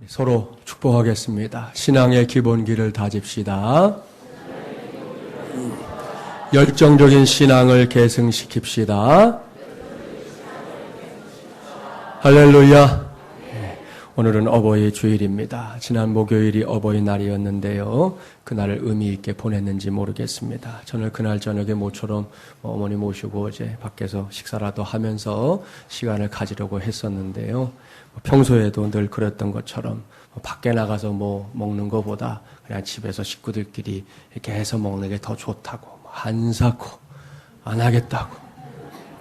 서로 축복하겠습니다. 신앙의 기본기를 다집시다. 열정적인 신앙을 계승시킵시다. 할렐루야. 오늘은 어버이 주일입니다. 지난 목요일이 어버이날이었는데요. 그날을 의미 있게 보냈는지 모르겠습니다. 저는 그날 저녁에 모처럼 어머니 모시고 이제 밖에서 식사라도 하면서 시간을 가지려고 했었는데요. 평소에도 늘 그랬던 것처럼 밖에 나가서 먹는 것보다 그냥 집에서 식구들끼리 이렇게 해서 먹는 게 더 좋다고, 한사코 안 하겠다고,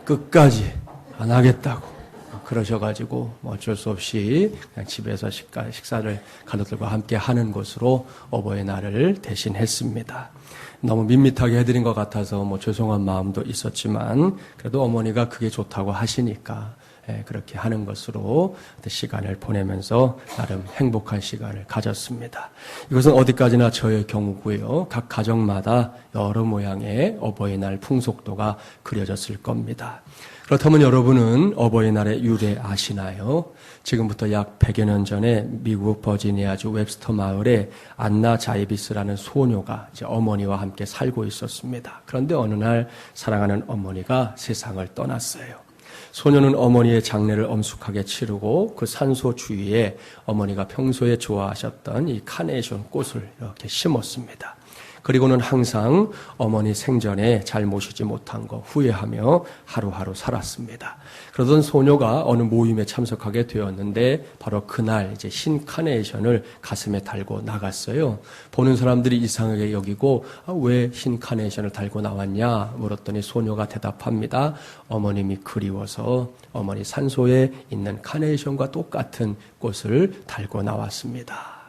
끝까지 안 하겠다고 그러셔가지고 어쩔 수 없이 그냥 집에서 식사를 가족들과 함께 하는 것으로 어버이날을 대신했습니다. 너무 밋밋하게 해드린 것 같아서 죄송한 마음도 있었지만 그래도 어머니가 그게 좋다고 하시니까 그렇게 하는 것으로 시간을 보내면서 나름 행복한 시간을 가졌습니다. 이것은 어디까지나 저의 경우고요. 각 가정마다 여러 모양의 어버이날 풍속도가 그려졌을 겁니다. 그렇다면 여러분은 어버이날의 유래 아시나요? 지금부터 약 100여 년 전에 미국 버지니아주 웹스터 마을에 안나 자이비스라는 소녀가 이제 어머니와 함께 살고 있었습니다. 그런데 어느 날 사랑하는 어머니가 세상을 떠났어요. 소녀는 어머니의 장례를 엄숙하게 치르고 그 산소 주위에 어머니가 평소에 좋아하셨던 이 카네이션 꽃을 이렇게 심었습니다. 그리고는 항상 어머니 생전에 잘 모시지 못한 거 후회하며 하루하루 살았습니다. 그러던 소녀가 어느 모임에 참석하게 되었는데 바로 그날 이제 흰 카네이션을 가슴에 달고 나갔어요. 보는 사람들이 이상하게 여기고 왜 흰 카네이션을 달고 나왔냐 물었더니 소녀가 대답합니다. 어머님이 그리워서 어머니 산소에 있는 카네이션과 똑같은 꽃을 달고 나왔습니다.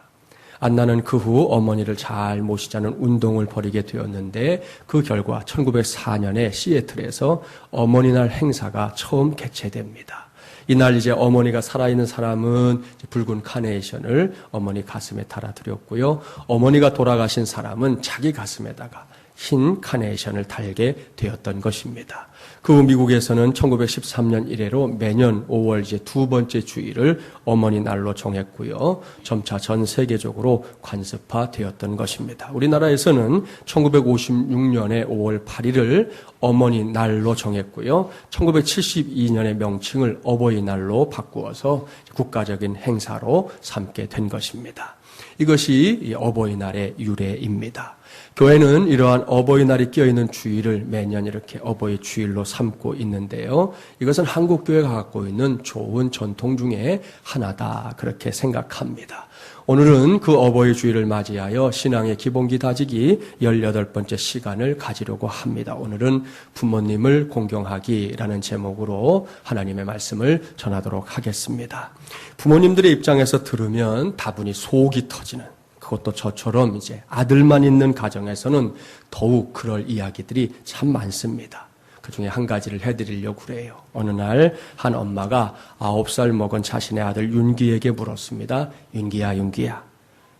안나는 그 후 어머니를 잘 모시자는 운동을 벌이게 되었는데 그 결과 1904년에 시애틀에서 어머니날 행사가 처음 개최됩니다. 이날 이제 어머니가 살아있는 사람은 붉은 카네이션을 어머니 가슴에 달아드렸고요. 어머니가 돌아가신 사람은 자기 가슴에다가 흰 카네이션을 달게 되었던 것입니다. 그 후 미국에서는 1913년 이래로 매년 5월 이제 두 번째 주일을 어머니 날로 정했고요. 점차 전 세계적으로 관습화되었던 것입니다. 우리나라에서는 1956년에 5월 8일을 어머니 날로 정했고요. 1972년에 명칭을 어버이날로 바꾸어서 국가적인 행사로 삼게 된 것입니다. 이것이 어버이날의 유래입니다. 교회는 이러한 어버이날이 끼어있는 주일을 매년 이렇게 어버이 주일로 삼고 있는데요. 이것은 한국교회가 갖고 있는 좋은 전통 중에 하나다 그렇게 생각합니다. 오늘은 그 어버이 주일을 맞이하여 신앙의 기본기 다지기 18번째 시간을 가지려고 합니다. 오늘은 부모님을 공경하기라는 제목으로 하나님의 말씀을 전하도록 하겠습니다. 부모님들의 입장에서 들으면 다분히 속이 터지는, 그것도 저처럼 이제 아들만 있는 가정에서는 더욱 그럴 이야기들이 참 많습니다. 그 중에 한 가지를 해드리려고 그래요. 어느 날 한 엄마가 9살 먹은 자신의 아들 윤기에게 물었습니다. 윤기야,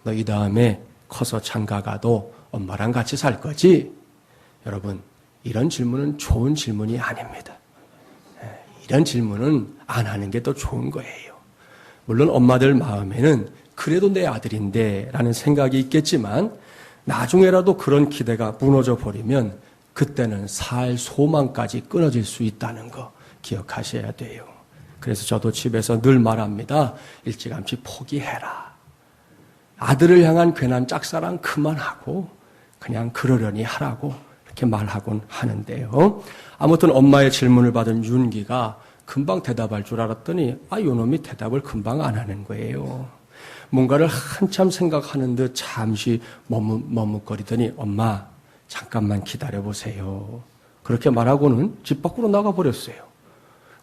너 이 다음에 커서 장가가도 엄마랑 같이 살 거지? 여러분, 이런 질문은 좋은 질문이 아닙니다. 이런 질문은 안 하는 게 더 좋은 거예요. 물론 엄마들 마음에는 그래도 내 아들인데 라는 생각이 있겠지만 나중에라도 그런 기대가 무너져 버리면 그때는 살 소망까지 끊어질 수 있다는 거 기억하셔야 돼요. 그래서 저도 집에서 늘 말합니다. 일찌감치 포기해라. 아들을 향한 괜한 짝사랑 그만하고 그냥 그러려니 하라고 이렇게 말하곤 하는데요. 아무튼 엄마의 질문을 받은 윤기가 금방 대답할 줄 알았더니 요놈이 대답을 금방 안 하는 거예요. 뭔가를 한참 생각하는 듯 잠시 머뭇거리더니 엄마 잠깐만 기다려보세요. 그렇게 말하고는 집 밖으로 나가버렸어요.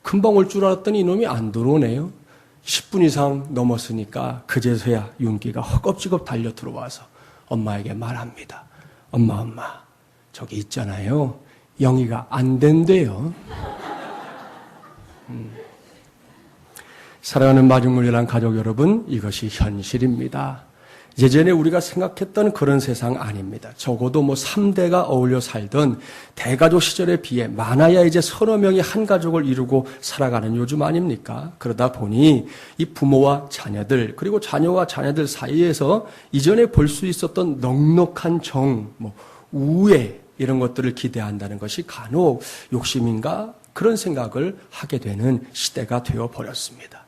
금방 올 줄 알았더니 이놈이 안 들어오네요. 10분 이상 넘었으니까 그제서야 윤기가 허겁지겁 달려 들어와서 엄마에게 말합니다. 엄마 저기 있잖아요. 영희가 안 된대요. 사랑하는 마중물이란 가족 여러분, 이것이 현실입니다. 예전에 우리가 생각했던 그런 세상 아닙니다. 적어도 3대가 어울려 살던 대가족 시절에 비해 많아야 이제 서너 명이 한 가족을 이루고 살아가는 요즘 아닙니까? 그러다 보니 이 부모와 자녀들 그리고 자녀와 자녀들 사이에서 이전에 볼 수 있었던 넉넉한 정, 우애 이런 것들을 기대한다는 것이 간혹 욕심인가 그런 생각을 하게 되는 시대가 되어버렸습니다.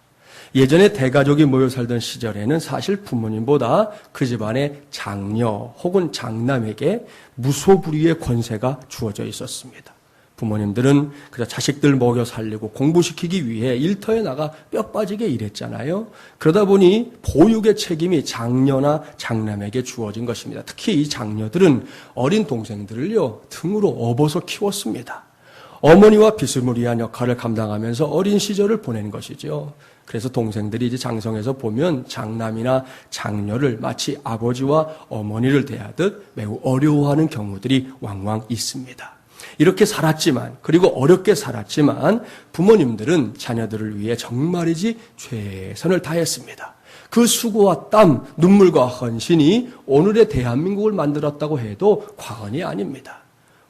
예전에 대가족이 모여 살던 시절에는 사실 부모님보다 그 집안의 장녀 혹은 장남에게 무소불위의 권세가 주어져 있었습니다. 부모님들은 그저 자식들 먹여 살리고 공부시키기 위해 일터에 나가 뼈 빠지게 일했잖아요. 그러다 보니 보육의 책임이 장녀나 장남에게 주어진 것입니다. 특히 이 장녀들은 어린 동생들을요 등으로 업어서 키웠습니다. 어머니와 비스무리한 역할을 감당하면서 어린 시절을 보낸 것이죠. 그래서 동생들이 이제 장성에서 보면 장남이나 장녀를 마치 아버지와 어머니를 대하듯 매우 어려워하는 경우들이 왕왕 있습니다. 이렇게 살았지만 그리고 어렵게 살았지만 부모님들은 자녀들을 위해 정말이지 최선을 다했습니다. 그 수고와 땀, 눈물과 헌신이 오늘의 대한민국을 만들었다고 해도 과언이 아닙니다.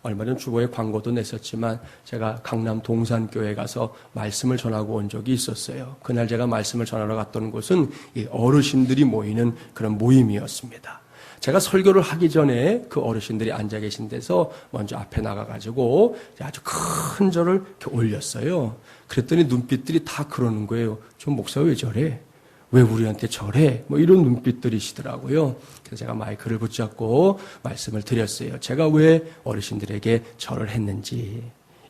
얼마 전 주보에 광고도 냈었지만 제가 강남 동산교회에 가서 말씀을 전하고 온 적이 있었어요. 그날 제가 말씀을 전하러 갔던 곳은 이 어르신들이 모이는 그런 모임이었습니다. 제가 설교를 하기 전에 그 어르신들이 앉아 계신 데서 먼저 앞에 나가가지고 아주 큰 절을 이렇게 올렸어요. 그랬더니 눈빛들이 다 그러는 거예요. 저 목사 왜 저래? 왜 우리한테 저래? 이런 눈빛들이시더라고요. 그래서 제가 마이크를 붙잡고 말씀을 드렸어요. 제가 왜 어르신들에게 절을 했는지.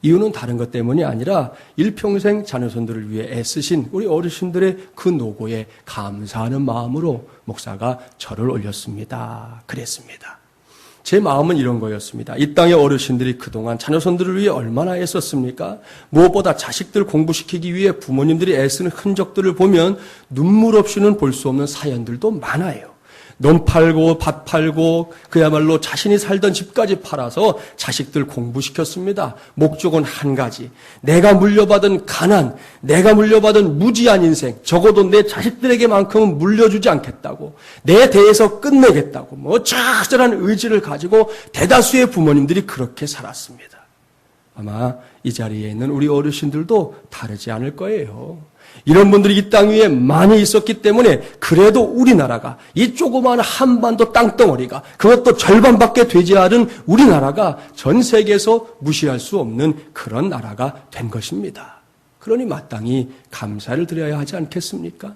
이유는 다른 것 때문이 아니라 일평생 자녀손들을 위해 애쓰신 우리 어르신들의 그 노고에 감사하는 마음으로 목사가 절을 올렸습니다. 그랬습니다. 제 마음은 이런 거였습니다. 이 땅의 어르신들이 그동안 자녀손들을 위해 얼마나 애썼습니까? 무엇보다 자식들 공부시키기 위해 부모님들이 애쓰는 흔적들을 보면 눈물 없이는 볼 수 없는 사연들도 많아요. 논 팔고 밭 팔고 그야말로 자신이 살던 집까지 팔아서 자식들 공부시켰습니다. 목적은 한 가지. 내가 물려받은 가난, 내가 물려받은 무지한 인생, 적어도 내 자식들에게만큼은 물려주지 않겠다고, 내 대에서 끝내겠다고 적절한 의지를 가지고 대다수의 부모님들이 그렇게 살았습니다. 아마 이 자리에 있는 우리 어르신들도 다르지 않을 거예요. 이런 분들이 이 땅 위에 많이 있었기 때문에 그래도 우리나라가 이 조그마한 한반도 땅덩어리가 그것도 절반밖에 되지 않은 우리나라가 전 세계에서 무시할 수 없는 그런 나라가 된 것입니다. 그러니 마땅히 감사를 드려야 하지 않겠습니까?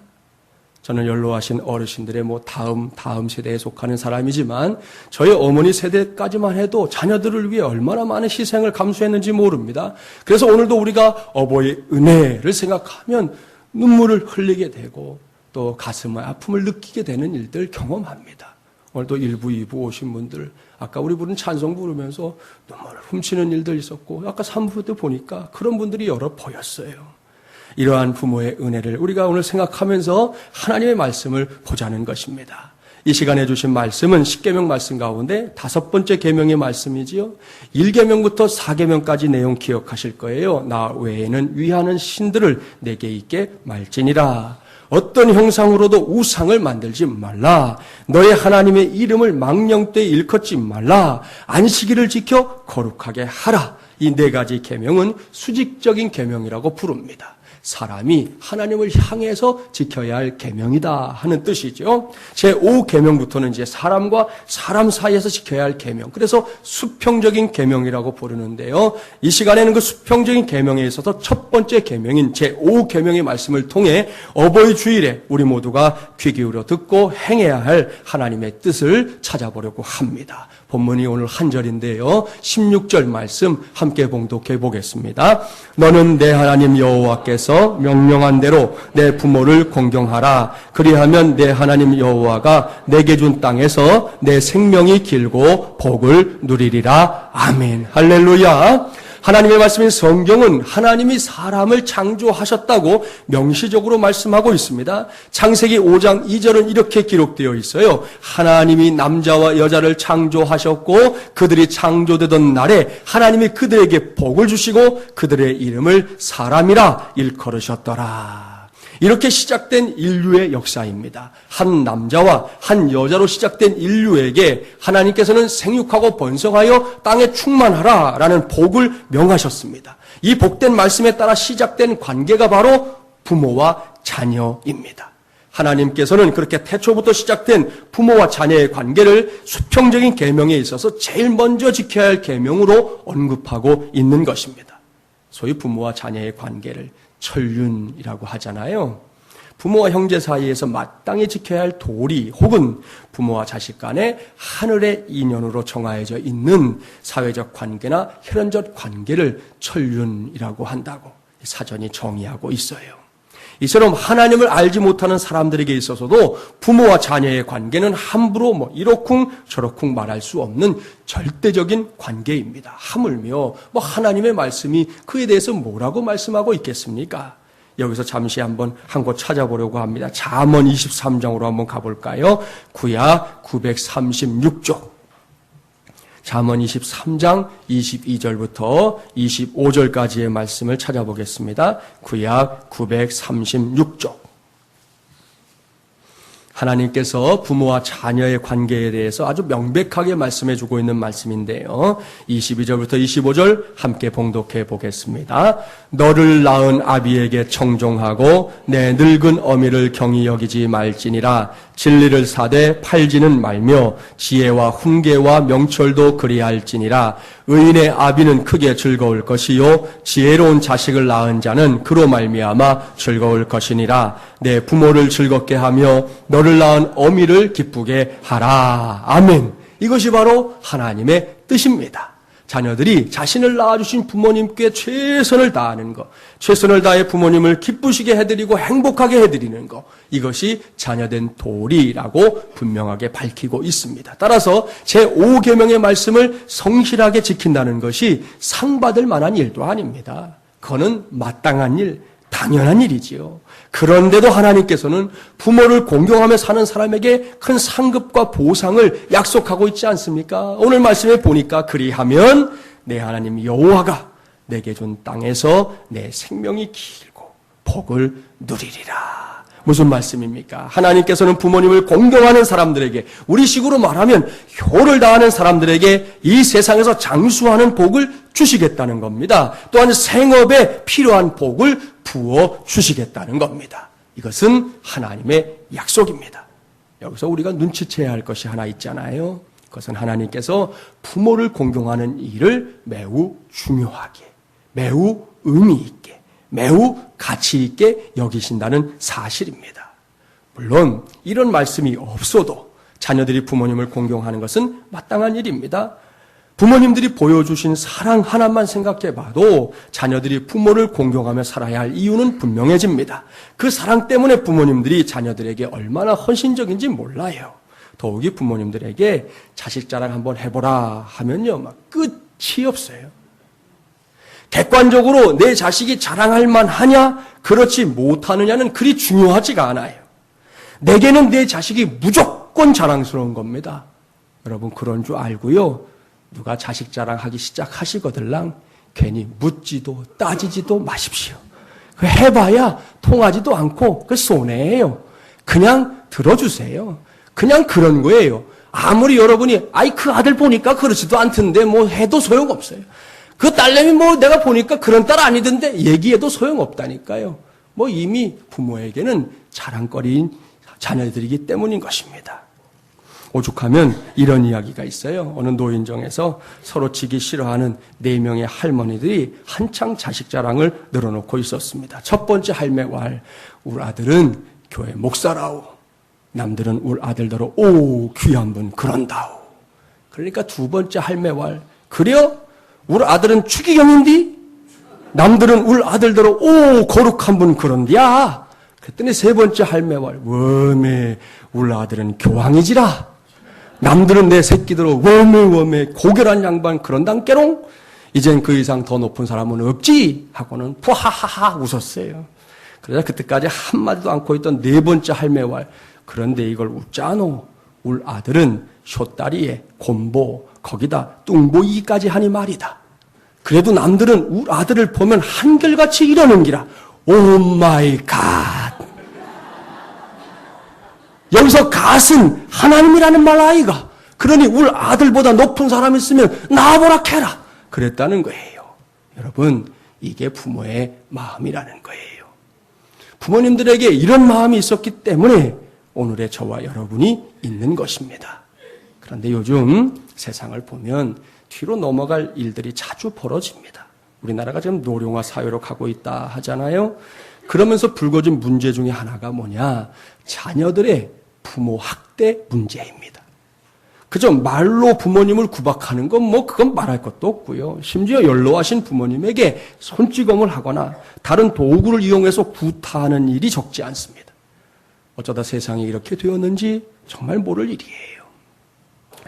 저는 연로하신 어르신들의 다음 세대에 속하는 사람이지만 저희 어머니 세대까지만 해도 자녀들을 위해 얼마나 많은 희생을 감수했는지 모릅니다. 그래서 오늘도 우리가 어버이의 은혜를 생각하면 눈물을 흘리게 되고 또 가슴의 아픔을 느끼게 되는 일들 경험합니다. 오늘도 1부, 2부 오신 분들 아까 우리 부른 찬송 부르면서 눈물을 훔치는 일들 있었고 아까 3부 때 보니까 그런 분들이 여러 보였어요. 이러한 부모의 은혜를 우리가 오늘 생각하면서 하나님의 말씀을 보자는 것입니다. 이 시간에 주신 말씀은 10계명 말씀 가운데 5번째 계명의 말씀이지요. 1계명부터 4계명까지 내용 기억하실 거예요. 나 외에는 위하는 신들을 내게 있게 말지니라. 어떤 형상으로도 우상을 만들지 말라. 너의 하나님의 이름을 망령되이 일컫지 말라. 안식일을 지켜 거룩하게 하라. 이 4가지 계명은 수직적인 계명이라고 부릅니다. 사람이 하나님을 향해서 지켜야 할 계명이다 하는 뜻이죠. 제5계명부터는 이제 사람과 사람 사이에서 지켜야 할 계명. 그래서 수평적인 계명이라고 부르는데요. 이 시간에는 그 수평적인 계명에 있어서 첫 번째 계명인 제5계명의 말씀을 통해 어버이 주일에 우리 모두가 귀 기울여 듣고 행해야 할 하나님의 뜻을 찾아보려고 합니다. 본문이 오늘 한 절인데요. 16절 말씀 함께 봉독해 보겠습니다. 너는 내 하나님 여호와께서 명령한 대로 내 부모를 공경하라. 그리하면 내 하나님 여호와가 내게 준 땅에서 내 생명이 길고 복을 누리리라. 아멘. 할렐루야. 하나님의 말씀인 성경은 하나님이 사람을 창조하셨다고 명시적으로 말씀하고 있습니다. 창세기 5장 2절은 이렇게 기록되어 있어요. 하나님이 남자와 여자를 창조하셨고 그들이 창조되던 날에 하나님이 그들에게 복을 주시고 그들의 이름을 사람이라 일컬으셨더라. 이렇게 시작된 인류의 역사입니다. 한 남자와 한 여자로 시작된 인류에게 하나님께서는 생육하고 번성하여 땅에 충만하라 라는 복을 명하셨습니다. 이 복된 말씀에 따라 시작된 관계가 바로 부모와 자녀입니다. 하나님께서는 그렇게 태초부터 시작된 부모와 자녀의 관계를 수평적인 계명에 있어서 제일 먼저 지켜야 할 계명으로 언급하고 있는 것입니다. 소위 부모와 자녀의 관계를 천륜이라고 하잖아요. 부모와 형제 사이에서 마땅히 지켜야 할 도리 혹은 부모와 자식 간의 하늘의 인연으로 정하여져 있는 사회적 관계나 혈연적 관계를 천륜이라고 한다고 사전이 정의하고 있어요. 이처럼 하나님을 알지 못하는 사람들에게 있어서도 부모와 자녀의 관계는 함부로 이러쿵 저러쿵 말할 수 없는 절대적인 관계입니다. 하물며 하나님의 말씀이 그에 대해서 뭐라고 말씀하고 있겠습니까? 여기서 잠시 한번 한 곳 찾아보려고 합니다. 잠언 23장으로 한번 가볼까요? 구약 936쪽. 잠언 23장 22절부터 25절까지의 말씀을 찾아보겠습니다. 구약 936쪽. 하나님께서 부모와 자녀의 관계에 대해서 아주 명백하게 말씀해 주고 있는 말씀인데요. 22절부터 25절 함께 봉독해 보겠습니다. 너를 낳은 아비에게 청종하고 내 늙은 어미를 경히 여기지 말지니라. 진리를 사되 팔지는 말며 지혜와 훈계와 명철도 그리할지니라. 의인의 아비는 크게 즐거울 것이요 지혜로운 자식을 낳은 자는 그로 말미암아 즐거울 것이니라. 내 부모를 즐겁게 하며 너를 낳은 어미를 기쁘게 하라. 아멘. 이것이 바로 하나님의 뜻입니다. 자녀들이 자신을 낳아주신 부모님께 최선을 다하는 것, 최선을 다해 부모님을 기쁘시게 해드리고 행복하게 해드리는 것, 이것이 자녀된 도리라고 분명하게 밝히고 있습니다. 따라서 제5계명의 말씀을 성실하게 지킨다는 것이 상받을 만한 일도 아닙니다. 그거는 마땅한 일, 당연한 일이지요. 그런데도 하나님께서는 부모를 공경하며 사는 사람에게 큰 상급과 보상을 약속하고 있지 않습니까? 오늘 말씀에 보니까 그리하면 내 하나님 여호와가 내게 준 땅에서 내 생명이 길고 복을 누리리라. 무슨 말씀입니까? 하나님께서는 부모님을 공경하는 사람들에게, 우리식으로 말하면 효를 다하는 사람들에게 이 세상에서 장수하는 복을 주시겠다는 겁니다. 또한 생업에 필요한 복을 부어 주시겠다는 겁니다. 이것은 하나님의 약속입니다. 여기서 우리가 눈치채야 할 것이 하나 있잖아요. 그것은 하나님께서 부모를 공경하는 일을 매우 중요하게, 매우 의미 있게, 매우 가치 있게 여기신다는 사실입니다. 물론 이런 말씀이 없어도 자녀들이 부모님을 공경하는 것은 마땅한 일입니다. 부모님들이 보여주신 사랑 하나만 생각해봐도 자녀들이 부모를 공경하며 살아야 할 이유는 분명해집니다. 그 사랑 때문에 부모님들이 자녀들에게 얼마나 헌신적인지 몰라요. 더욱이 부모님들에게 자식 자랑 한번 해보라 하면요, 막 끝이 없어요. 객관적으로 내 자식이 자랑할 만하냐, 그렇지 못하느냐는 그리 중요하지가 않아요. 내게는 내 자식이 무조건 자랑스러운 겁니다. 여러분 그런 줄 알고요, 누가 자식 자랑하기 시작하시거들랑 괜히 묻지도 따지지도 마십시오. 그 해봐야 통하지도 않고 그 손해예요. 그냥 들어주세요. 그냥 그런 거예요. 아무리 여러분이 그 아들 보니까 그렇지도 않던데 해도 소용없어요. 그 딸내미 내가 보니까 그런 딸 아니던데 얘기해도 소용없다니까요. 이미 부모에게는 자랑거리인 자녀들이기 때문인 것입니다. 오죽하면 이런 이야기가 있어요. 어느 노인정에서 서로 지기 싫어하는 4명의 할머니들이 한창 자식 자랑을 늘어놓고 있었습니다. 첫 번째 할매와 우리 아들은 교회 목사라오. 남들은 우리 아들더러 오 귀한 분 그런다오. 그러니까 두 번째 할매와 그래요? 우리 아들은 추기경인디? 남들은 우리 아들더러 오 거룩한 분 그런디야. 그랬더니 세 번째 할매와 웜에 우리 아들은 교황이지라. 남들은 내 새끼들로 웜에 고결한 양반 그런단께롱. 이젠 그 이상 더 높은 사람은 없지 하고는 푸하하하 웃었어요. 그래서 그때까지 한마디도 않고 있던 네 번째 할매와 그런데 이걸 웃자노. 우리 아들은 쇼다리에 곰보 거기다 뚱보이까지 하니 말이다. 그래도 남들은 우리 아들을 보면 한결같이 이러는 기라. 오 마이 갓. 여기서 갓은 하나님이라는 말 아이가. 그러니 울 아들보다 높은 사람이 있으면 나와보라 캐라. 그랬다는 거예요. 여러분, 이게 부모의 마음이라는 거예요. 부모님들에게 이런 마음이 있었기 때문에 오늘의 저와 여러분이 있는 것입니다. 그런데 요즘 세상을 보면 뒤로 넘어갈 일들이 자주 벌어집니다. 우리나라가 지금 노령화 사회로 가고 있다 하잖아요. 그러면서 불거진 문제 중에 하나가 뭐냐? 자녀들의 부모 학대 문제입니다. 그저 말로 부모님을 구박하는 건 그건 말할 것도 없고요. 심지어 연로하신 부모님에게 손찌검을 하거나 다른 도구를 이용해서 구타하는 일이 적지 않습니다. 어쩌다 세상이 이렇게 되었는지 정말 모를 일이에요.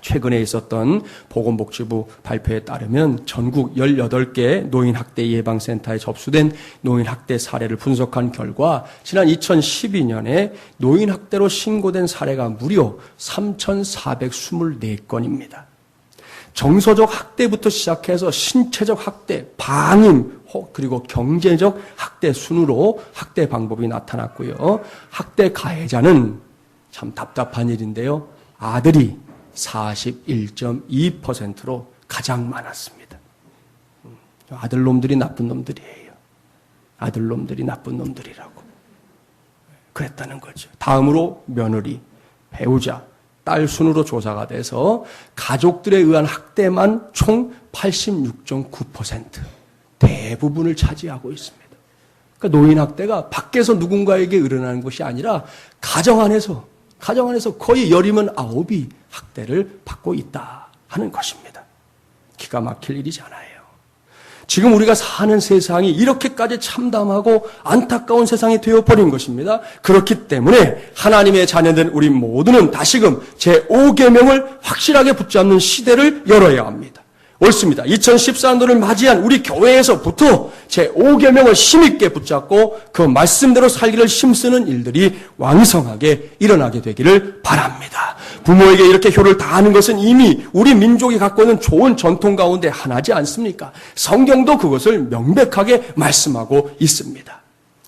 최근에 있었던 보건복지부 발표에 따르면 전국 18개 노인학대 예방센터에 접수된 노인학대 사례를 분석한 결과 지난 2012년에 노인학대로 신고된 사례가 무려 3,424건입니다. 정서적 학대부터 시작해서 신체적 학대, 방임, 그리고 경제적 학대 순으로 학대 방법이 나타났고요. 학대 가해자는 참 답답한 일인데요. 아들이 41.2%로 가장 많았습니다. 아들놈들이 나쁜 놈들이에요. 아들놈들이 나쁜 놈들이라고. 그랬다는 거죠. 다음으로 며느리, 배우자, 딸 순으로 조사가 돼서 가족들에 의한 학대만 총 86.9%. 대부분을 차지하고 있습니다. 그러니까 노인 학대가 밖에서 누군가에게 일어나는 것이 아니라 가정 안에서 거의 10이면 9이 학대를 받고 있다 하는 것입니다. 기가 막힐 일이잖아요. 지금 우리가 사는 세상이 이렇게까지 참담하고 안타까운 세상이 되어버린 것입니다. 그렇기 때문에 하나님의 자녀된 우리 모두는 다시금 제5계명을 확실하게 붙잡는 시대를 열어야 합니다. 옳습니다. 2014년도를 맞이한 우리 교회에서부터 제5계명을 힘있게 붙잡고 그 말씀대로 살기를 힘쓰는 일들이 왕성하게 일어나게 되기를 바랍니다. 부모에게 이렇게 효를 다하는 것은 이미 우리 민족이 갖고 있는 좋은 전통 가운데 하나지 않습니까? 성경도 그것을 명백하게 말씀하고 있습니다.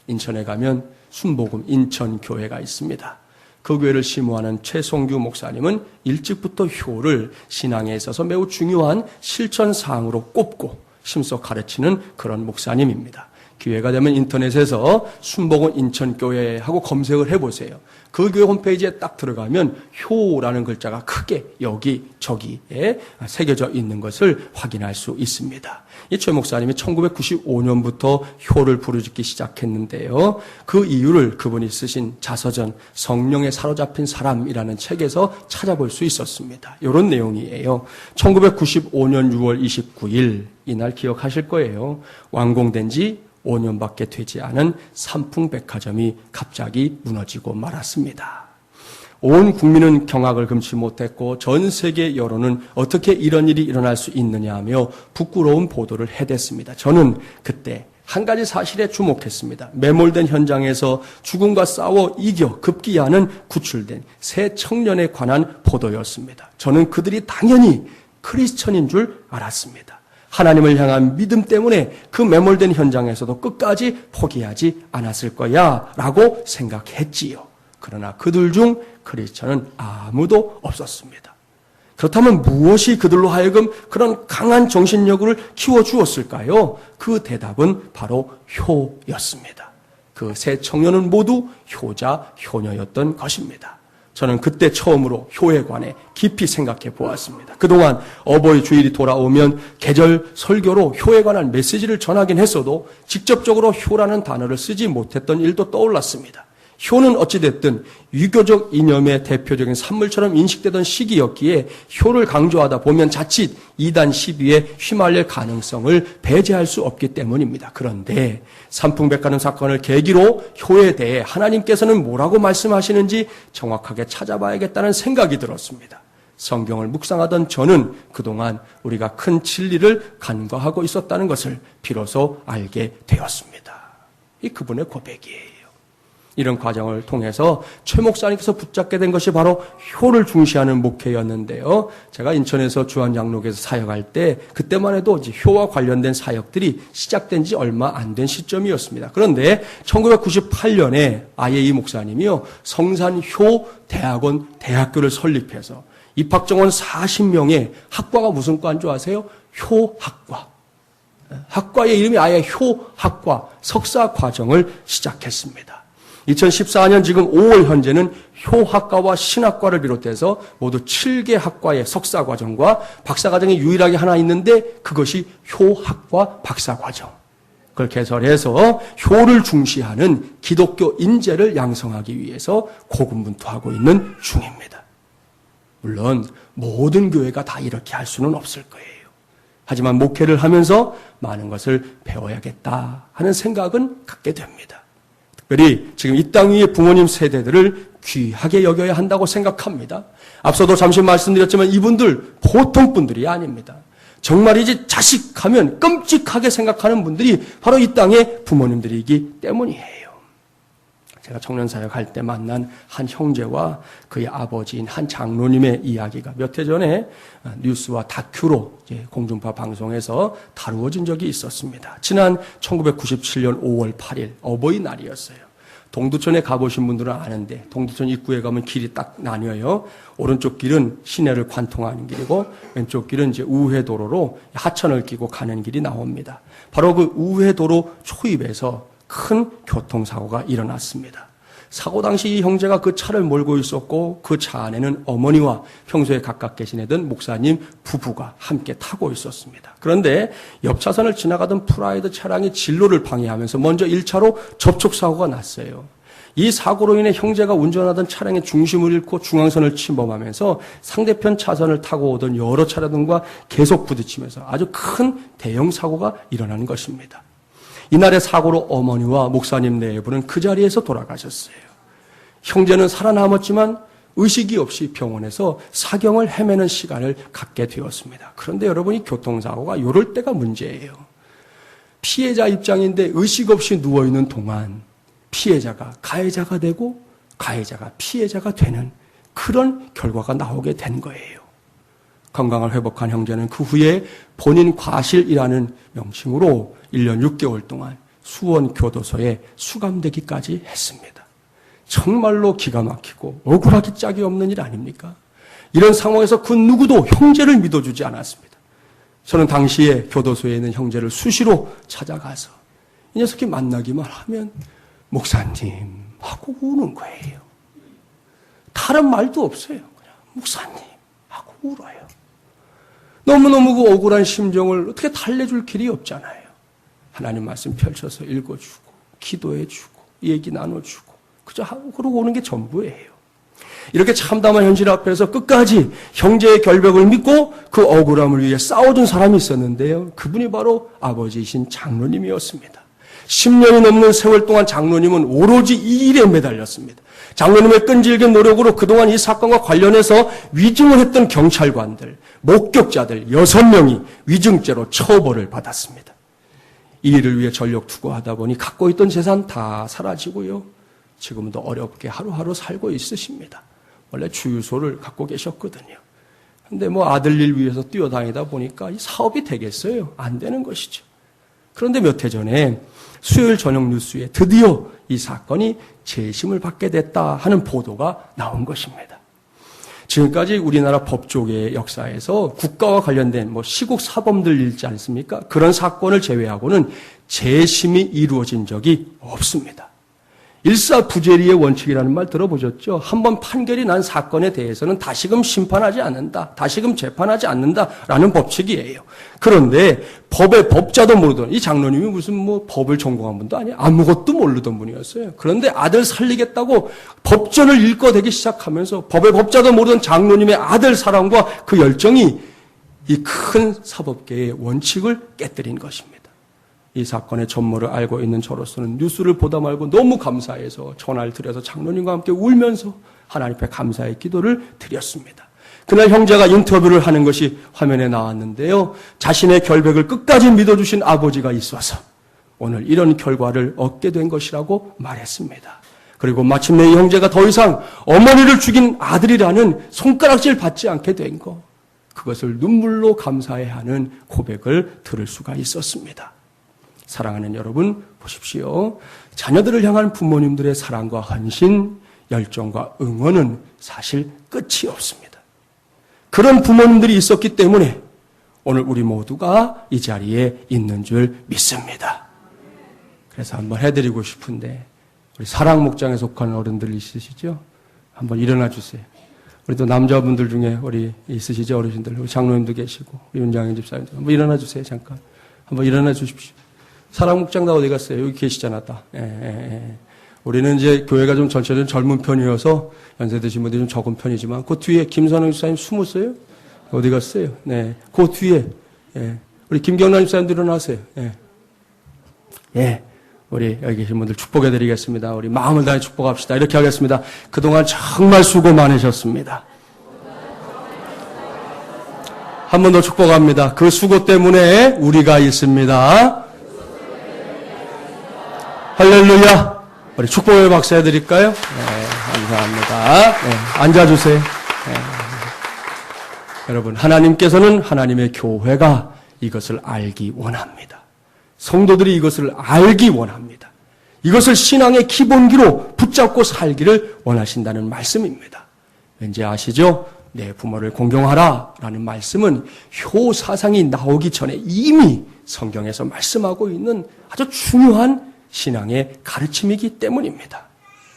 인천에 가면 순복음 인천교회가 있습니다. 그 교회를 심호하는 최송규 목사님은 일찍부터 효를 신앙에 있어서 매우 중요한 실천사항으로 꼽고 심써 가르치는 그런 목사님입니다. 기회가 되면 인터넷에서 순복음 인천교회 하고 검색을 해보세요. 그 교회 홈페이지에 딱 들어가면 효라는 글자가 크게 여기 저기에 새겨져 있는 것을 확인할 수 있습니다. 이 최 목사님이 1995년부터 효를 부르짖기 시작했는데요. 그 이유를 그분이 쓰신 자서전 성령에 사로잡힌 사람이라는 책에서 찾아볼 수 있었습니다. 이런 내용이에요. 1995년 6월 29일 이날 기억하실 거예요. 완공된 지 5년밖에 되지 않은 삼풍백화점이 갑자기 무너지고 말았습니다. 온 국민은 경악을 금치 못했고 전 세계 여론은 어떻게 이런 일이 일어날 수 있느냐 하며 부끄러운 보도를 해댔습니다. 저는 그때 한 가지 사실에 주목했습니다. 매몰된 현장에서 죽음과 싸워 이겨 급기야는 구출된 세 청년에 관한 보도였습니다. 저는 그들이 당연히 크리스천인 줄 알았습니다. 하나님을 향한 믿음 때문에 그 매몰된 현장에서도 끝까지 포기하지 않았을 거야 라고 생각했지요. 그러나 그들 중 크리스천은 아무도 없었습니다. 그렇다면 무엇이 그들로 하여금 그런 강한 정신력을 키워주었을까요? 그 대답은 바로 효였습니다. 그 세 청년은 모두 효자, 효녀였던 것입니다. 저는 그때 처음으로 효에 관해 깊이 생각해 보았습니다. 그동안 어버이 주일이 돌아오면 계절 설교로 효에 관한 메시지를 전하긴 했어도 직접적으로 효라는 단어를 쓰지 못했던 일도 떠올랐습니다. 효는 어찌됐든 유교적 이념의 대표적인 산물처럼 인식되던 시기였기에 효를 강조하다 보면 자칫 이단 시비에 휘말릴 가능성을 배제할 수 없기 때문입니다. 그런데 삼풍백화점 사건을 계기로 효에 대해 하나님께서는 뭐라고 말씀하시는지 정확하게 찾아봐야겠다는 생각이 들었습니다. 성경을 묵상하던 저는 그동안 우리가 큰 진리를 간과하고 있었다는 것을 비로소 알게 되었습니다. 이 그분의 고백이에요. 이런 과정을 통해서 최 목사님께서 붙잡게 된 것이 바로 효를 중시하는 목회였는데요. 제가 인천에서 주한장로교에서 사역할 때 그때만 해도 이제 효와 관련된 사역들이 시작된 지 얼마 안 된 시점이었습니다. 그런데 1998년에 아예 이 목사님이요 성산효 대학원 대학교를 설립해서 입학정원 40명의 학과가 무슨 과인 줄 아세요? 효학과. 학과의 이름이 아예 효학과 석사 과정을 시작했습니다. 2014년 지금 5월 현재는 효학과와 신학과를 비롯해서 모두 7개 학과의 석사 과정과 박사 과정이 유일하게 하나 있는데 그것이 효학과 박사 과정. 그걸 개설해서 효를 중시하는 기독교 인재를 양성하기 위해서 고군분투하고 있는 중입니다. 물론 모든 교회가 다 이렇게 할 수는 없을 거예요. 하지만 목회를 하면서 많은 것을 배워야겠다 하는 생각은 갖게 됩니다. 특별히 지금 이 땅 위의 부모님 세대들을 귀하게 여겨야 한다고 생각합니다. 앞서도 잠시 말씀드렸지만 이분들 보통 분들이 아닙니다. 정말이지 자식하면 끔찍하게 생각하는 분들이 바로 이 땅의 부모님들이기 때문이에요. 제가 청년사역 할 때 만난 한 형제와 그의 아버지인 한 장로님의 이야기가 몇 해 전에 뉴스와 다큐로 공중파 방송에서 다루어진 적이 있었습니다. 지난 1997년 5월 8일 어버이날이었어요. 동두천에 가보신 분들은 아는데 동두천 입구에 가면 길이 딱 나뉘어요. 오른쪽 길은 시내를 관통하는 길이고 왼쪽 길은 이제 우회도로로 하천을 끼고 가는 길이 나옵니다. 바로 그 우회도로 초입에서 큰 교통사고가 일어났습니다. 사고 당시 이 형제가 그 차를 몰고 있었고 그 차 안에는 어머니와 평소에 가깝게 지내던 목사님 부부가 함께 타고 있었습니다. 그런데 옆 차선을 지나가던 프라이드 차량이 진로를 방해하면서 먼저 1차로 접촉사고가 났어요. 이 사고로 인해 형제가 운전하던 차량의 중심을 잃고 중앙선을 침범하면서 상대편 차선을 타고 오던 여러 차량들과 계속 부딪히면서 아주 큰 대형 사고가 일어난 것입니다. 이날의 사고로 어머니와 목사님 내부는 그 자리에서 돌아가셨어요. 형제는 살아남았지만 의식이 없이 병원에서 사경을 헤매는 시간을 갖게 되었습니다. 그런데 여러분이 교통사고가 이럴 때가 문제예요. 피해자 입장인데 의식 없이 누워있는 동안 피해자가 가해자가 되고 가해자가 피해자가 되는 그런 결과가 나오게 된 거예요. 건강을 회복한 형제는 그 후에 본인 과실이라는 명칭으로 1년 6개월 동안 수원교도소에 수감되기까지 했습니다. 정말로 기가 막히고 억울하기 짝이 없는 일 아닙니까? 이런 상황에서 그 누구도 형제를 믿어주지 않았습니다. 저는 당시에 교도소에 있는 형제를 수시로 찾아가서 이 녀석이 만나기만 하면 목사님 하고 우는 거예요. 다른 말도 없어요. 그냥 목사님 하고 울어요. 너무너무 그 억울한 심정을 어떻게 달래줄 길이 없잖아요. 하나님 말씀 펼쳐서 읽어주고 기도해주고 얘기 나눠주고 그저 하고 그러고 오는 게 전부예요. 이렇게 참담한 현실 앞에서 끝까지 형제의 결백을 믿고 그 억울함을 위해 싸워준 사람이 있었는데요. 그분이 바로 아버지이신 장로님이었습니다. 10년이 넘는 세월 동안 장로님은 오로지 이 일에 매달렸습니다. 장로님의 끈질긴 노력으로 그동안 이 사건과 관련해서 위증을 했던 경찰관들, 목격자들 6명이 위증죄로 처벌을 받았습니다. 이 일을 위해 전력 투구하다 보니 갖고 있던 재산 다 사라지고요. 지금도 어렵게 하루하루 살고 있으십니다. 원래 주유소를 갖고 계셨거든요. 근데 아들 일 위해서 뛰어다니다 보니까 이 사업이 되겠어요? 안 되는 것이죠. 그런데 몇 해 전에 수요일 저녁 뉴스에 드디어 이 사건이 재심을 받게 됐다 하는 보도가 나온 것입니다. 지금까지 우리나라 법조계의 역사에서 국가와 관련된 시국 사범들 있지 않습니까? 그런 사건을 제외하고는 재심이 이루어진 적이 없습니다. 일사부재리의 원칙이라는 말 들어보셨죠? 한번 판결이 난 사건에 대해서는 다시금 심판하지 않는다, 다시금 재판하지 않는다라는 법칙이에요. 그런데 법의 법자도 모르던 이 장로님이 무슨 법을 전공한 분도 아니에요. 아무것도 모르던 분이었어요. 그런데 아들 살리겠다고 법전을 읽어대기 시작하면서 법의 법자도 모르던 장로님의 아들 사랑과 그 열정이 이 큰 사법계의 원칙을 깨뜨린 것입니다. 이 사건의 전모를 알고 있는 저로서는 뉴스를 보다 말고 너무 감사해서 전화를 드려서 장로님과 함께 울면서 하나님 앞에 감사의 기도를 드렸습니다. 그날 형제가 인터뷰를 하는 것이 화면에 나왔는데요. 자신의 결백을 끝까지 믿어주신 아버지가 있어서 오늘 이런 결과를 얻게 된 것이라고 말했습니다. 그리고 마침내 이 형제가 더 이상 어머니를 죽인 아들이라는 손가락질 받지 않게 된 것, 그것을 눈물로 감사해야 하는 고백을 들을 수가 있었습니다. 사랑하는 여러분, 보십시오. 자녀들을 향한 부모님들의 사랑과 헌신, 열정과 응원은 사실 끝이 없습니다. 그런 부모님들이 있었기 때문에 오늘 우리 모두가 이 자리에 있는 줄 믿습니다. 그래서 한번 해드리고 싶은데, 우리 사랑 목장에 속한 어른들 있으시죠? 한번 일어나 주세요. 우리 또 남자분들 중에 우리 있으시죠? 어르신들. 우리 장로님도 계시고, 우리 윤장현 집사님도. 한번 일어나 주세요, 잠깐. 한번 일어나 주십시오. 사랑 목장 다 어디 갔어요? 여기 계시잖아, 다. 우리는 이제 교회가 좀 전체적으로 젊은 편이어서 연세 드신 분들이 좀 적은 편이지만, 그 뒤에 김선웅 집사님 숨었어요? 어디 갔어요? 네. 그 뒤에, 우리 김경란 집사님도 일어나세요. 우리 여기 계신 분들 축복해 드리겠습니다. 우리 마음을 다해 축복합시다. 이렇게 하겠습니다. 그동안 정말 수고 많으셨습니다. 한 번 더 축복합니다. 그 수고 때문에 우리가 있습니다. 할렐루야. 우리 축복의 박수 해드릴까요? 감사합니다. 앉아주세요. 여러분, 하나님께서는 하나님의 교회가 이것을 알기 원합니다. 성도들이 이것을 알기 원합니다. 이것을 신앙의 기본기로 붙잡고 살기를 원하신다는 말씀입니다. 왠지 아시죠? 내 부모를 공경하라 라는 말씀은 효 사상이 나오기 전에 이미 성경에서 말씀하고 있는 아주 중요한 신앙의 가르침이기 때문입니다.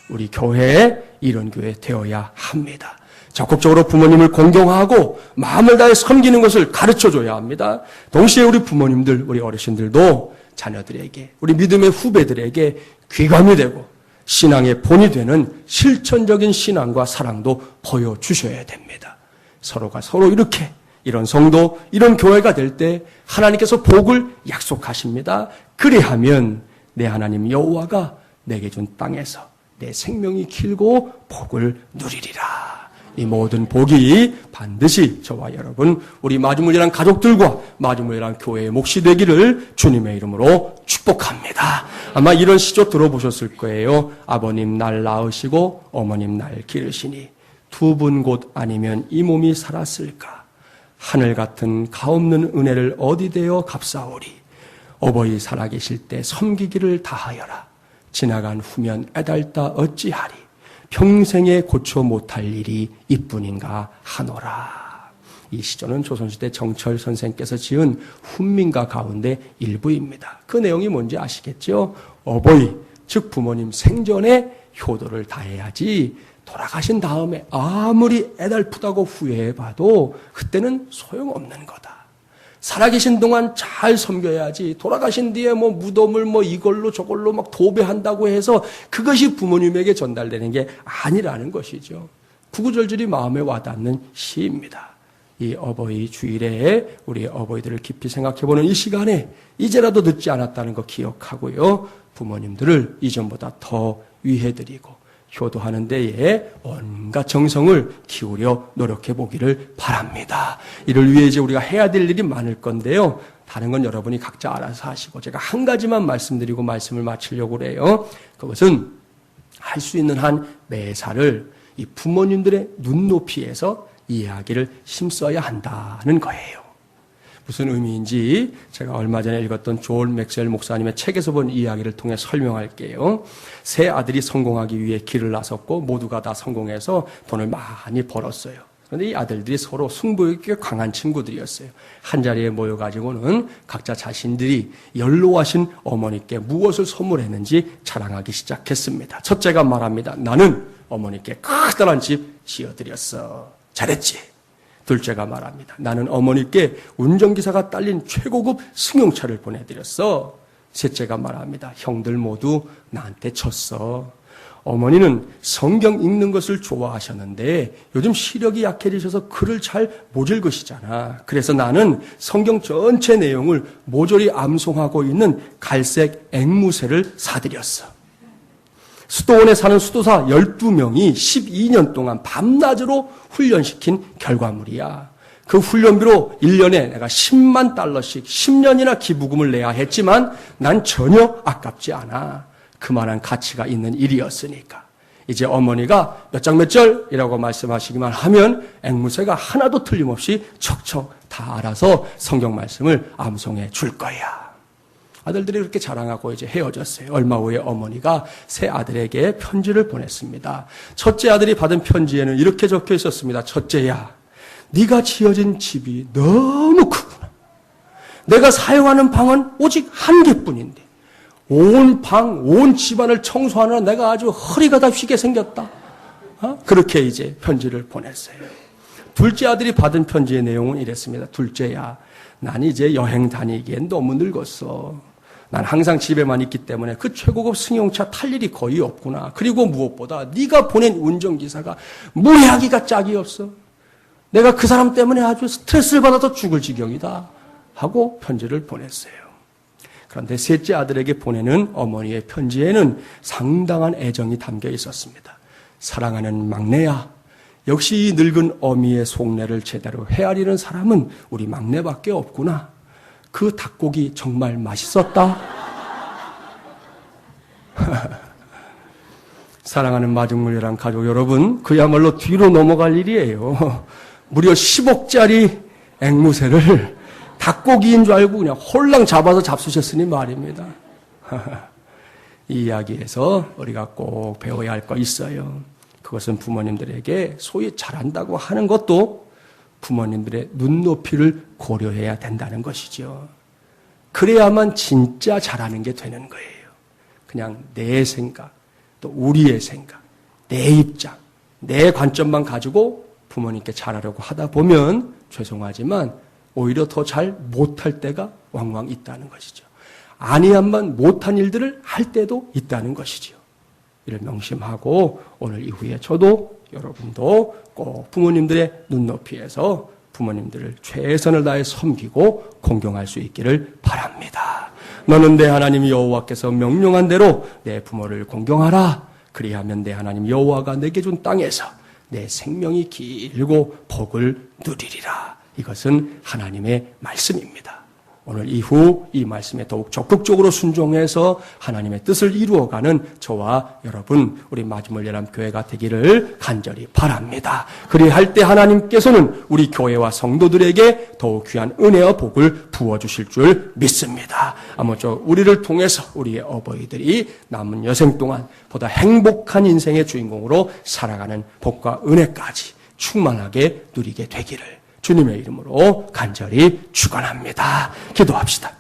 우리 교회에 이런 교회 되어야 합니다. 적극적으로 부모님을 공경하고 마음을 다해 섬기는 것을 가르쳐줘야 합니다. 동시에 우리 부모님들, 우리 어르신들도 자녀들에게, 우리 믿음의 후배들에게 귀감이 되고 신앙의 본이 되는 실천적인 신앙과 사랑도 보여주셔야 됩니다. 서로가 서로 이렇게, 이런 성도, 이런 교회가 될 때 하나님께서 복을 약속하십니다. 그리하면 내 하나님 여호와가 내게 준 땅에서 내 생명이 길고 복을 누리리라. 이 모든 복이 반드시 저와 여러분, 우리 마주물이란 가족들과 마주물이란 교회의 몫이 되기를 주님의 이름으로 축복합니다. 아마 이런 시조 들어보셨을 거예요. 아버님 날 낳으시고 어머님 날 기르시니 두 분 곧 아니면 이 몸이 살았을까. 하늘 같은 가없는 은혜를 어디 대어 갚사오리. 어버이 살아계실 때 섬기기를 다하여라. 지나간 후면 애달다 어찌하리. 평생에 고쳐 못할 일이 이뿐인가 하노라. 이 시조는 조선시대 정철 선생께서 지은 훈민가 가운데 일부입니다. 그 내용이 뭔지 아시겠죠? 어버이, 즉 부모님 생전에 효도를 다해야지 돌아가신 다음에 아무리 애달프다고 후회해봐도 그때는 소용없는 거다. 살아계신 동안 잘 섬겨야지 돌아가신 뒤에 뭐 무덤을 뭐 이걸로 저걸로 막 도배한다고 해서 그것이 부모님에게 전달되는 게 아니라는 것이죠. 구구절절히 마음에 와닿는 시입니다. 이 어버이 주일에 우리 어버이들을 깊이 생각해보는 이 시간에 이제라도 늦지 않았다는 거 기억하고요. 부모님들을 이전보다 더 위해드리고 효도하는 데에 온갖 정성을 기울여 노력해 보기를 바랍니다. 이를 위해 이제 우리가 해야 될 일이 많을 건데요. 다른 건 여러분이 각자 알아서 하시고 제가 한 가지만 말씀드리고 말씀을 마치려고 그래요. 그것은 할 수 있는 한 매사를 이 부모님들의 눈높이에서 이야기를 힘써야 한다는 거예요. 무슨 의미인지 제가 얼마 전에 읽었던 조엘 맥스웰 목사님의 책에서 본 이야기를 통해 설명할게요. 세 아들이 성공하기 위해 길을 나섰고 모두가 다 성공해서 돈을 많이 벌었어요. 그런데 이 아들들이 서로 승부욕이 꽤 강한 친구들이었어요. 한자리에 모여가지고는 각자 자신들이 연로하신 어머니께 무엇을 선물했는지 자랑하기 시작했습니다. 첫째가 말합니다. 나는 어머니께 커다란 집 지어드렸어. 잘했지. 둘째가 말합니다. 나는 어머니께 운전기사가 딸린 최고급 승용차를 보내드렸어. 셋째가 말합니다. 형들 모두 나한테 졌어. 어머니는 성경 읽는 것을 좋아하셨는데 요즘 시력이 약해지셔서 글을 잘 못 읽으시잖아. 그래서 나는 성경 전체 내용을 모조리 암송하고 있는 갈색 앵무새를 사드렸어. 수도원에 사는 수도사 12명이 12년 동안 밤낮으로 훈련시킨 결과물이야. 그 훈련비로 1년에 내가 10만 달러씩 10년이나 기부금을 내야 했지만 난 전혀 아깝지 않아. 그만한 가치가 있는 일이었으니까. 이제 어머니가 몇 장 몇 절이라고 말씀하시기만 하면 앵무새가 하나도 틀림없이 척척 다 알아서 성경 말씀을 암송해 줄 거야. 아들들이 그렇게 자랑하고 이제 헤어졌어요. 얼마 후에 어머니가 새 아들에게 편지를 보냈습니다. 첫째 아들이 받은 편지에는 이렇게 적혀 있었습니다. 첫째야, 네가 지어진 집이 너무 크구나. 내가 사용하는 방은 오직 한 개뿐인데 온 방, 온 집안을 청소하느라 내가 아주 허리가 다 휘게 생겼다. 그렇게 이제 편지를 보냈어요. 둘째 아들이 받은 편지의 내용은 이랬습니다. 둘째야, 난 이제 여행 다니기엔 너무 늙었어. 난 항상 집에만 있기 때문에 그 최고급 승용차 탈 일이 거의 없구나. 그리고 무엇보다 네가 보낸 운전기사가 무례하기가 짝이 없어. 내가 그 사람 때문에 아주 스트레스를 받아서 죽을 지경이다. 하고 편지를 보냈어요. 그런데 셋째 아들에게 보내는 어머니의 편지에는 상당한 애정이 담겨 있었습니다. 사랑하는 막내야, 역시 이 늙은 어미의 속내를 제대로 헤아리는 사람은 우리 막내밖에 없구나. 그 닭고기 정말 맛있었다. 사랑하는 마중물이란 가족 여러분, 그야말로 뒤로 넘어갈 일이에요. 무려 10억짜리 앵무새를 닭고기인 줄 알고 그냥 홀랑 잡아서 잡수셨으니 말입니다. 이 이야기에서 우리가 꼭 배워야 할 거 있어요. 그것은 부모님들에게 소위 잘한다고 하는 것도 부모님들의 눈높이를 고려해야 된다는 것이죠. 그래야만 진짜 잘하는 게 되는 거예요. 그냥 내 생각, 또 우리의 생각, 내 입장, 내 관점만 가지고 부모님께 잘하려고 하다 보면 죄송하지만 오히려 더 잘 못할 때가 왕왕 있다는 것이죠. 아니한만 못한 일들을 할 때도 있다는 것이죠. 이를 명심하고 오늘 이후에 저도 여러분도 꼭 부모님들의 눈높이에서 부모님들을 최선을 다해 섬기고 공경할 수 있기를 바랍니다. 너는 내 하나님 여호와께서 명령한 대로 내 부모를 공경하라. 그리하면 내 하나님 여호와가 내게 준 땅에서 내 생명이 길고 복을 누리리라. 이것은 하나님의 말씀입니다. 오늘 이후 이 말씀에 더욱 적극적으로 순종해서 하나님의 뜻을 이루어가는 저와 여러분, 우리 마지못야람교회가 되기를 간절히 바랍니다. 그리할 때 하나님께서는 우리 교회와 성도들에게 더욱 귀한 은혜와 복을 부어주실 줄 믿습니다. 아무쪼록 우리를 통해서 우리의 어버이들이 남은 여생 동안 보다 행복한 인생의 주인공으로 살아가는 복과 은혜까지 충만하게 누리게 되기를 주님의 이름으로 간절히 축원합니다. 기도합시다.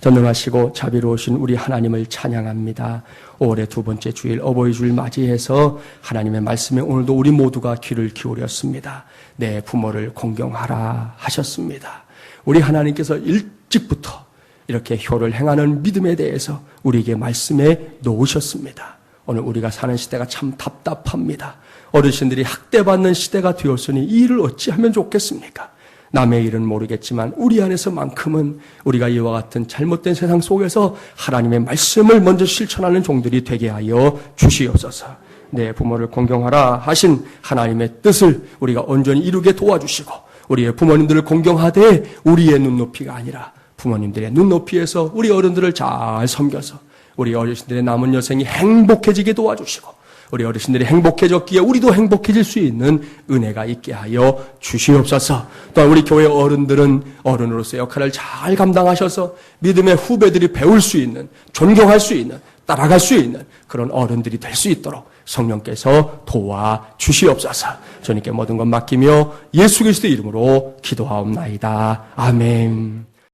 전능하시고 자비로우신 우리 하나님을 찬양합니다. 5월의 두 번째 주일 어버이 주일 맞이해서 하나님의 말씀에 오늘도 우리 모두가 귀를 기울였습니다. 내 부모를 공경하라 하셨습니다. 우리 하나님께서 일찍부터 이렇게 효를 행하는 믿음에 대해서 우리에게 말씀해 놓으셨습니다. 오늘 우리가 사는 시대가 참 답답합니다. 어르신들이 학대받는 시대가 되었으니 이 일을 어찌하면 좋겠습니까? 남의 일은 모르겠지만 우리 안에서만큼은 우리가 이와 같은 잘못된 세상 속에서 하나님의 말씀을 먼저 실천하는 종들이 되게 하여 주시옵소서. 내 부모를 공경하라 하신 하나님의 뜻을 우리가 온전히 이루게 도와주시고 우리의 부모님들을 공경하되 우리의 눈높이가 아니라 부모님들의 눈높이에서 우리 어른들을 잘 섬겨서 우리 어르신들의 남은 여생이 행복해지게 도와주시고 우리 어르신들이 행복해졌기에 우리도 행복해질 수 있는 은혜가 있게 하여 주시옵소서. 또한 우리 교회 어른들은 어른으로서의 역할을 잘 감당하셔서 믿음의 후배들이 배울 수 있는, 존경할 수 있는, 따라갈 수 있는 그런 어른들이 될 수 있도록 성령께서 도와주시옵소서. 주님께 모든 것 맡기며 예수 그리스도의 이름으로 기도하옵나이다. 아멘.